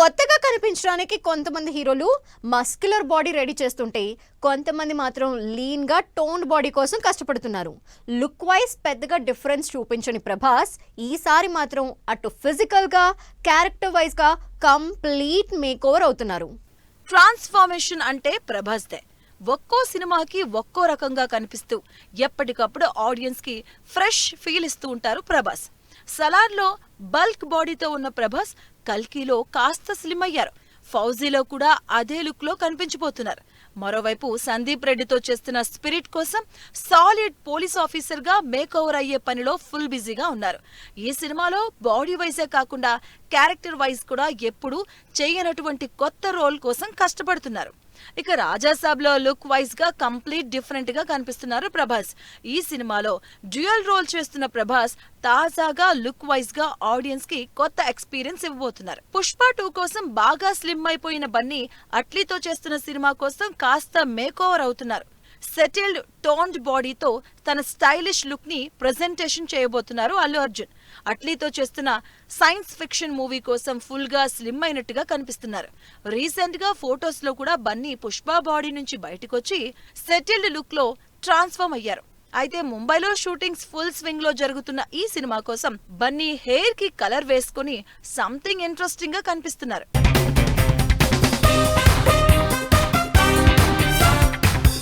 కొత్తగా కనిపించడానికి కొంతమంది హీరోలు మస్క్యులర్ బాడీ రెడీ చేస్తుంటే కొంతమంది మాత్రం లీన్ గా టోన్డ్ బాడీ కోసం కష్టపడుతున్నారు. లుక్ వైజ్ పెద్దగా డిఫరెన్స్ చూపించని ప్రభాస్ ఈసారి మాత్రం అటు ఫిజికల్ గా క్యారెక్టర్ వైజ్ గా కంప్లీట్ మేకోవర్ అవుతున్నారు. ట్రాన్స్ఫార్మేషన్ అంటే ప్రభాస్దే. ఒక్కో సినిమాకి ఒక్కో రకంగా కనిపిస్తూ ఎప్పటికప్పుడు ఆడియన్స్ కి ఫ్రెష్ ఫీల్ ఇస్తూ ఉంటారు ప్రభాస్. సలార్లో బల్క్ బాడీతో ఉన్న ప్రభాస్ కల్కిలో కాస్త స్లిమ్ అయ్యారు. ఫౌజీలో కూడా అదే లుక్ లో కనిపించిపోతున్నారు. మరోవైపు సందీప్ రెడ్డితో చేస్తున్న స్పిరిట్ కోసం సాలిడ్ పోలీస్ ఆఫీసర్ గా మేకోవర్ అయ్యే పనిలో ఫుల్ బిజీగా ఉన్నారు. ఈ సినిమాలో బాడీ వైజే కాకుండా క్యారెక్టర్ వైజ్ కూడా ఎప్పుడూ చేయనటువంటి కొత్త రోల్ కోసం కష్టపడుతున్నారు. ఇక రాజాసాబ్ లో లుక్ వైజ్ గా కంప్లీట్ డిఫరెంట్ గా కనిపిస్తున్నారు ప్రభాస్. ఈ సినిమాలో డ్యూయల్ రోల్ చేస్తున్న ప్రభాస్ తాజాగా లుక్ వైజ్ గా ఆడియన్స్ కి కొత్త ఎక్స్పీరియన్స్ ఇవ్వబోతున్నారు. పుష్ప 2 కోసం బాగా స్లిమ్ అయిపోయిన బన్నీ అట్లీతో చేస్తున్న సినిమా కోసం కాస్త మేకోవర్ అవుతున్నారు. సెటిల్డ్ టోన్డ్ బాడీతో తన స్టైలిష్ లుక్ ని ప్రెజెంటేషన్ చేయబోతున్నారు అల్లు అర్జున్. అట్లీతో చేస్తున్న సైన్స్ ఫిక్షన్ మూవీ కోసం ఫుల్ గా స్లిమ్ అయినట్టుగా కనిపిస్తున్నారు. రీసెంట్ గా ఫోటోస్ లో కూడా బన్నీ పుష్ప బాడీ నుంచి బయటకొచ్చి సెటిల్డ్ లుక్ లో ట్రాన్స్ఫార్మ్ అయ్యారు. అయితే ముంబైలో షూటింగ్స్ ఫుల్ స్వింగ్ లో జరుగుతున్న ఈ సినిమా కోసం బన్నీ హెయిర్ కి కలర్ వేసుకుని సంథింగ్ ఇంట్రెస్టింగ్ గా కనిపిస్తున్నారు.